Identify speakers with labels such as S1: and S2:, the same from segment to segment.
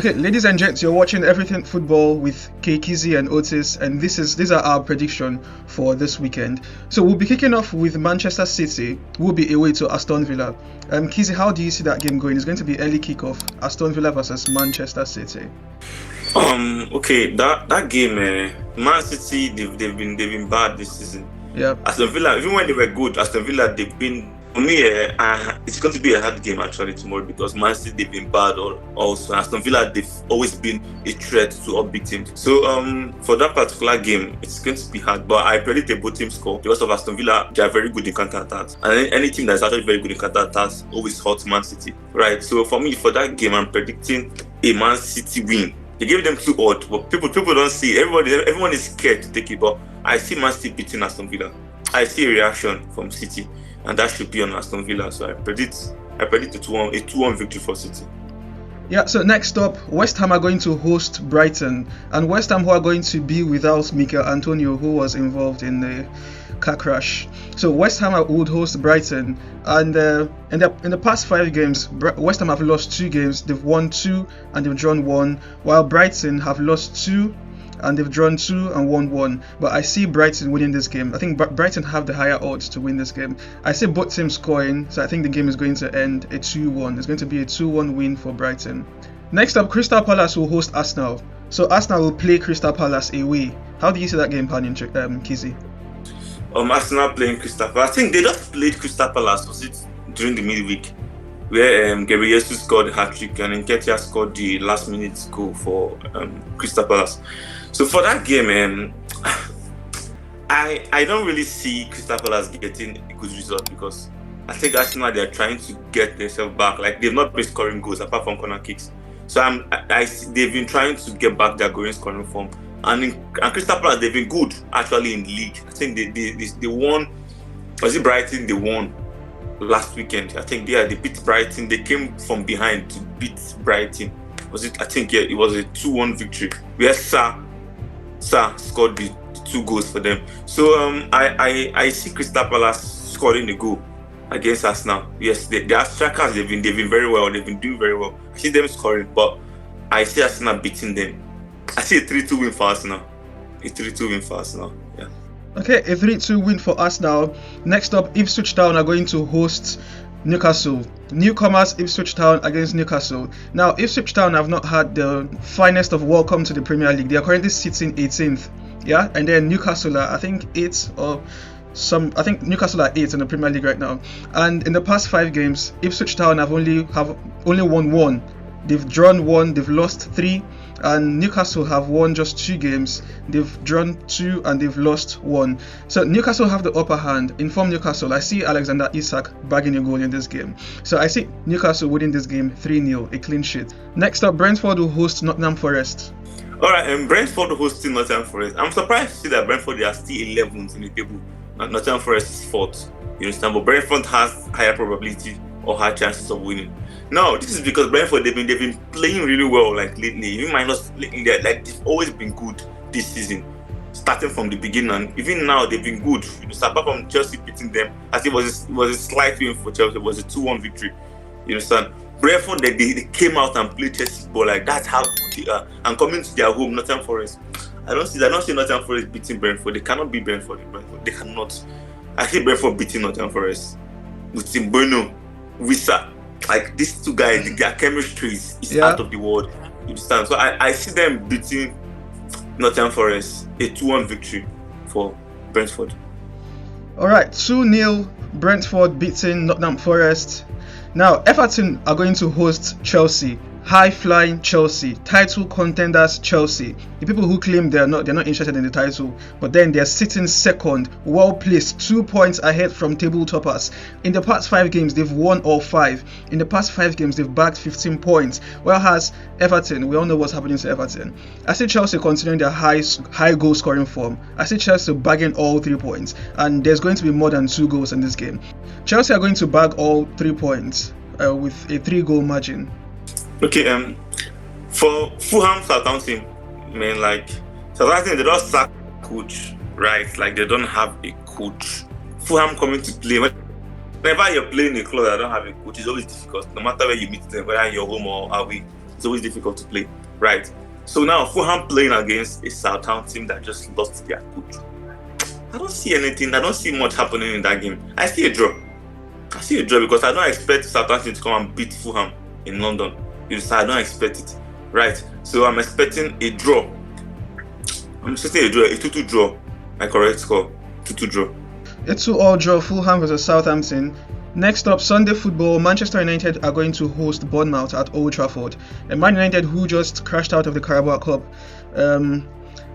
S1: Okay, ladies and gents, you're watching Everything Football with Kizzy and Otis, and these are our prediction for this weekend. So we'll be kicking off with Manchester City, who will be away to Aston Villa. Kizzy, how do you see that game going? It's going to be early kickoff, Aston Villa versus Manchester City.
S2: Okay, that game, Man City, they've been bad this season.
S1: Yeah.
S2: Aston Villa, even when they were good, Aston Villa, they've been, for me, it's going to be a hard game actually tomorrow because Man City, they've been bad also. Aston Villa, they've always been a threat to up big teams. So for that particular game, it's going to be hard, but I predict a both team score because of Aston Villa. They are very good in counter-attacks, and any team that's actually very good in counter-attacks always hurts Man City, right? So for me, for that game, I'm predicting a Man City win. They gave them 2 odds, but people don't see it. Everyone is scared to take it, but I see Man City beating Aston Villa. I see a reaction from City, and that should be on Aston Villa. So I predict a 2-1 victory for City.
S1: Yeah, so next up, West Ham are going to host Brighton, and West Ham who are going to be without Mikel Antonio, who was involved in the car crash. So West Ham would host Brighton, and in the past 5 games, West Ham have lost 2 games. They've won 2 and they've drawn 1, while Brighton have lost 2 and they've drawn 2 and won 1. But I see Brighton winning this game. I think Brighton have the higher odds to win this game. I see both teams scoring, so I think the game is going to end a 2-1. It's going to be a 2-1 win for Brighton. Next up, Crystal Palace will host Arsenal. So Arsenal will play Crystal Palace away. How do you see that game panning, Kizzy?
S2: Arsenal playing Crystal Palace. I think they just played Crystal Palace, was it during the midweek, where Gabriel Jesus scored a hat-trick and Nketiah scored the last-minute goal for Crystal Palace. So for that game, I don't really see Crystal Palace getting a good result because I think Arsenal, they're trying to get themselves back. Like, they've not been scoring goals apart from corner kicks. So they've been trying to get back their goal scoring form. And Crystal Palace, they've been good actually in the league. I think they won. Was it Brighton? They won last weekend. I think they beat Brighton. They came from behind to beat Brighton. Was it? I think it was a 2-1 victory where Sa scored the 2 goals for them. So I see Crystal Palace scoring the goal against Arsenal. Yes, their strikers, they've been very well. They've been doing very well. I see them scoring, but I see Arsenal beating them. I see a 3-2 win for Arsenal. Yeah.
S1: Okay, a 3-2 win for Arsenal. Next up, Ipswich Town are going to host Newcastle. Newcomers Ipswich Town against Newcastle. Now, Ipswich Town have not had the finest of welcome to the Premier League. They are currently sitting 18th. Yeah, and then Newcastle are, I think, 8th or some. I think Newcastle are 8th in the Premier League right now. And in the past 5 games, Ipswich Town have only won 1. They've drawn 1. They've lost 3. And Newcastle have won just 2 games. They've drawn 2 and they've lost 1. So Newcastle have the upper hand. In form Newcastle, I see Alexander Isak bagging a goal in this game. So I see Newcastle winning this game 3-0, a clean sheet. Next up, Brentford will host Nottingham Forest.
S2: Alright, and Brentford hosting Nottingham Forest. I'm surprised to see that Brentford are still 11th in the table. And Nottingham Forest is 4th. You understand? But Brentford has higher probability or higher chances of winning. No, this is because Brentford, they've been playing really well like lately. Even minus lately, like they've always been good this season, starting from the beginning. And even now, they've been good. So apart from Chelsea beating them, I think it was a slight win for Chelsea. It was a 2-1 victory. You understand? Brentford, they came out and played Chelsea ball. Like, that's how good they are. And coming to their home, Nottingham Forest, I don't see Nottingham Forest beating Brentford. They cannot beat Brentford. They cannot. I see Brentford beating Nottingham Forest with Timbono, Wissa. Like, these 2 guys, their chemistry is out of the world. You understand? So I see them beating Nottingham Forest, a 2-1 victory for Brentford.
S1: Alright, 2-0 Brentford beating Nottingham Forest. Now, Everton are going to host Chelsea. High-flying Chelsea, title contenders Chelsea. The people who claim they're not interested in the title, but then they're sitting second, well placed, 2 points ahead from table toppers. In the past 5 games, they've won all 5. In the past 5 games, they've bagged 15 points. Whereas Everton, we all know what's happening to Everton. I see Chelsea continuing their high goal scoring form. I see Chelsea bagging all 3 points, and there's going to be more than 2 goals in this game. Chelsea are going to bag all 3 points with a 3-goal margin.
S2: Okay, for Fulham, Southampton, Southampton, they don't sack coach, right? Like, they don't have a coach. Fulham coming to play. Whenever you're playing a club that don't have a coach, it's always difficult. No matter where you meet them, whether you're home or away, It's always difficult to play, right? So now Fulham playing against a Southampton team that just lost their coach. I don't see anything. I don't see much happening in that game. I see a draw. Because I don't expect Southampton to come and beat Fulham in London. I don't expect it, right? So I'm expecting a draw. A 2-2 draw. My correct score, 2-2 draw.
S1: A 2-2 draw, Fulham versus Southampton. Next up, Sunday football, Manchester United are going to host Bournemouth at Old Trafford. And Man United, who just crashed out of the Carabao Cup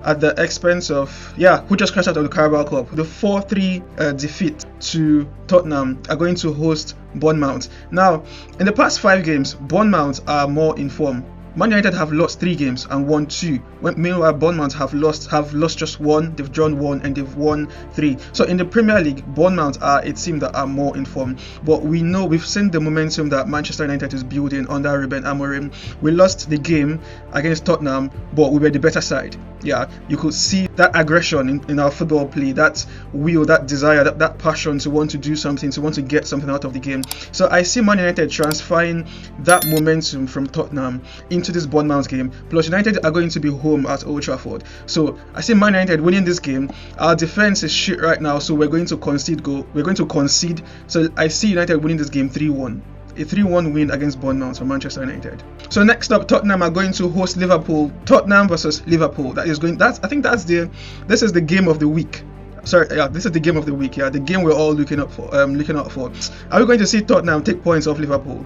S1: at the expense of, who just crashed out of the Carabao Cup. The 4-3 defeat to Tottenham are going to host Bournemouth. Now, in the past 5 games, Bournemouth are more in form. Man United have lost 3 games and won 2. Meanwhile, Bournemouth have lost just 1, they've drawn 1, and they've won 3. So in the Premier League, Bournemouth are a team that are more in form. But we've seen the momentum that Manchester United is building under Ruben Amorim. We lost the game against Tottenham, but we were the better side. Yeah, you could see that aggression in our football play, that will, that desire, that passion to want to do something, to want to get something out of the game. So I see Man United transferring that momentum from Tottenham into this Bournemouth game. Plus United are going to be home at Old Trafford. So I see Man United winning this game. Our defense is shit right now, so we're going to concede. So I see United winning this game 3-1. A 3-1 win against Bournemouth for Manchester United. So next up, Tottenham are going to host Liverpool. Tottenham versus Liverpool. This is the game of the week. This is the game of the week. The game we're all looking out for. Are we going to see Tottenham take points off Liverpool?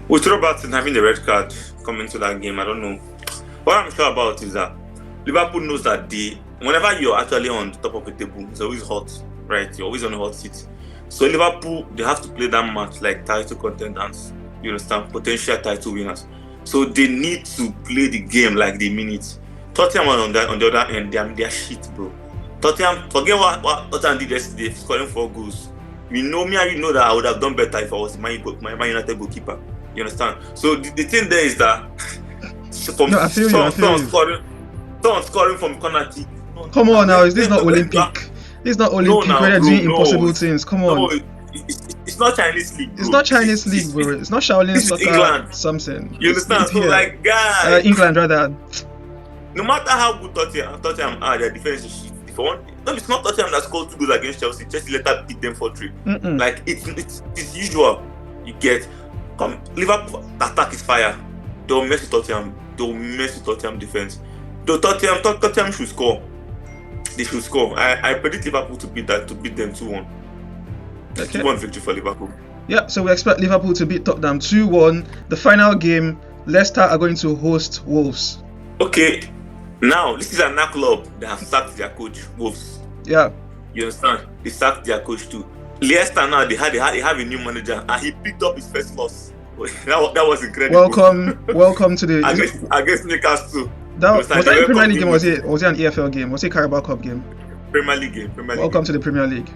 S2: With Robertson having the red card coming to that game, I don't know. What I'm sure about is that Liverpool knows that whenever you're actually on the top of the table, it's always hot, right? You're always on the hot seat. So Liverpool, they have to play that match like title contenders, you understand, potential title winners. So they need to play the game like they mean it. Tottenham on the other end, they're shit, bro. Tottenham, forget what Tottenham did yesterday, scoring 4 goals. You know that I would have done better if I was my United goalkeeper. You understand? So the thing there is that someone scoring from corner kick.
S1: Come on now, is this not Olympic? This is not Olympic where they're doing impossible things. Come on.
S2: No, it's not Chinese league, bro.
S1: It's not Chinese league, bro. It's not Shaolin Soccer.
S2: England.
S1: Something.
S2: You understand? So like, guys.
S1: England rather.
S2: No matter how good Tottenham are, their defense is shit. It's not Tottenham that scored 2 goals against Chelsea. Chelsea later beat them 4-3. Like it's usual. You get Liverpool attack is fire. They'll mess with Tottenham. Defense. Though Tottenham should score. They should score. I predict Liverpool to beat them 2-1. Okay. 2-1 victory for Liverpool.
S1: Yeah, so we expect Liverpool to beat Tottenham 2-1. The final game, Leicester are going to host Wolves.
S2: Okay, now this is another club that have sacked their coach, Wolves.
S1: Yeah.
S2: You understand? They sacked their coach too. Leicester now they have a new manager and he picked up his first loss. that was incredible.
S1: Welcome to the
S2: against Newcastle.
S1: Was that a Premier League game? Was it an EFL game? Was it a Carabao Cup game?
S2: Premier League game.
S1: Welcome to the Premier League.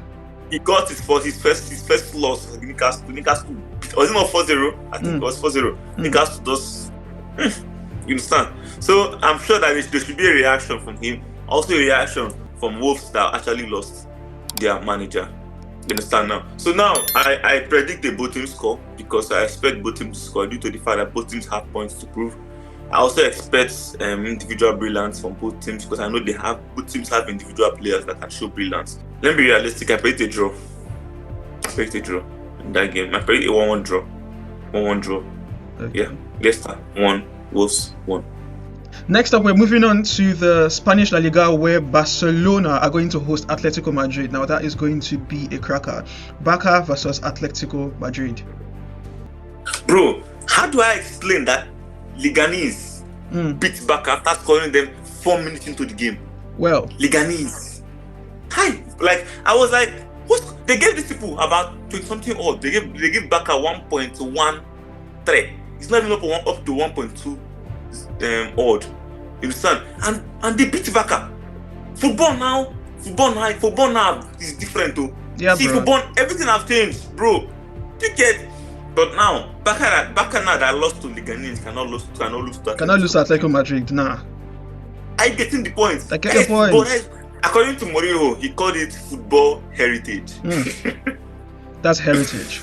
S2: He got his first loss against Newcastle. Was it not 4-0? I think it was 4-0. Newcastle does. You understand? So I'm sure that there should be a reaction from him. Also a reaction from Wolves that actually lost their manager. You understand now? So now I predict a both teams score because I expect both teams to score due to the fact that both teams have points to prove. I also expect individual brilliance from both teams because I know both teams have individual players that can show brilliance. Let me be realistic. I predict a draw. In that game. I predict a 1-1 draw. 1-1 draw. Okay. Yeah. Leicester 1, Wolves 1.
S1: Next up, we're moving on to the Spanish La Liga where Barcelona are going to host Atletico Madrid. Now that is going to be a cracker. Barca versus Atletico Madrid.
S2: Bro, how do I explain that Leganese beat Barca after scoring them 4 minutes into the game?
S1: Well,
S2: Leganese. Hi, like I was like, what? They gave these people about 20 something odd. They gave Barca 1.13. It's not even up to 1.2 odd. You understand? And they beat Barca. Football now is different too.
S1: Yeah,
S2: see,
S1: bro.
S2: football, everything has changed, bro. You get. But now, Barca now that lost to Leganese cannot lose to
S1: Atletico Madrid. Nah.
S2: I getting the point.
S1: I get your point.
S2: But according to Mourinho, he called it football heritage.
S1: That's heritage.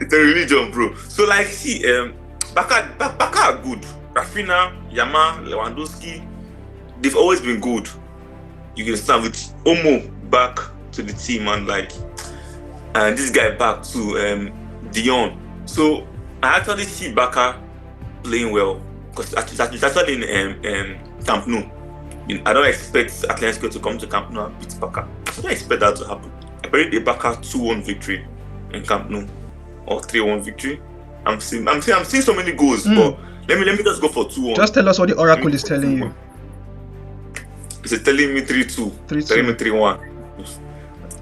S2: It's a religion, bro. So like, see, Barca are good. Rafinha, Yamal, Lewandowski, they've always been good. You can start with Omo back to the team and this guy back to Dion. So I actually see Barca playing well because it's actually in Camp Nou. I don't expect Atletico to come to Camp Nou and beat Barca. I don't expect that to happen. I predict a Barca 2-1 victory in Camp Nou or 3-1 victory. I'm seeing so many goals, but let me just go for 2-1.
S1: Just tell us what the oracle is telling you.
S2: It's telling me 3-2. Telling me 3-1.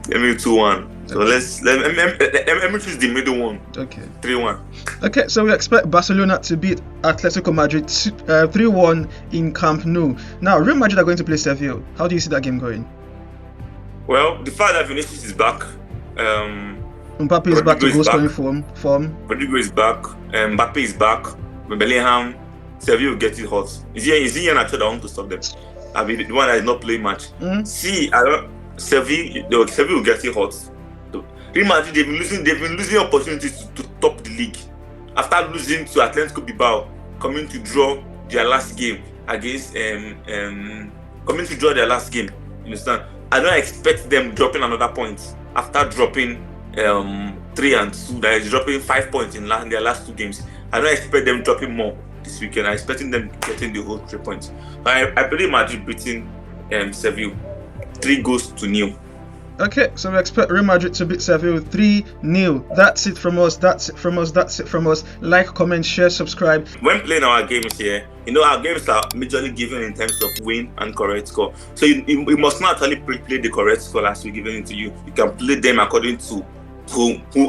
S2: Let me 2-1. So let me choose the middle one.
S1: Okay.
S2: 3-1.
S1: Okay, so we expect Barcelona to beat Atletico Madrid 3-1 in Camp Nou. Now, Real Madrid are going to play Sevilla. How do you see that game going?
S2: Well, the fact that Vinicius is back,
S1: Mbappe is back to goal scoring form.
S2: Rodrigo is back. Mbappe is back. Bellingham. Sevilla will get it hot. Is he an actor that want to stop them? I mean, the one that is not playing much. Sevilla will get it hot. Real Madrid, they've been losing opportunities to top the league. After losing to Atletico Bilbao, coming to draw their last game against You understand? I don't expect them dropping another point after dropping 3-2. That is dropping 5 points in their last 2 games. I don't expect them dropping more this weekend. I'm expecting them getting the whole 3 points. I predict Madrid beating Sevilla 3-0. Okay,
S1: so we expect Real Madrid to beat Sevilla 3-0. That's it from us. Like, comment, share, subscribe.
S2: When playing our games here, our games are majorly given in terms of win and correct score. So you must not actually play the correct score as we're giving it to you. You can play them according to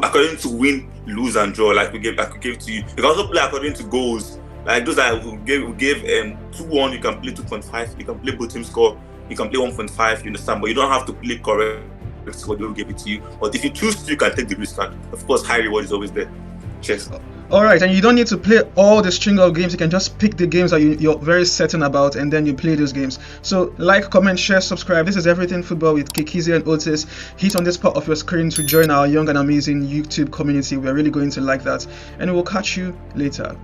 S2: according to win, lose, and draw. Like we gave to you. You can also play according to goals. Like those that we gave 2-1. You can play 2.5. You can play both team score. You can play 1.5. You understand? But you don't have to play correct. What they will give it to you, but if you choose to, you can take the risk, and of course high reward is always there. Cheers.
S1: Alright, and you don't need to play all the string of games. You can just pick the games that you're very certain about, and then you play those games. So like, comment, share, subscribe. This is Everything Football with Kizzy and Otis. Hit on this part of your screen to join our young and amazing YouTube community. We're really going to like that, and we'll catch you later.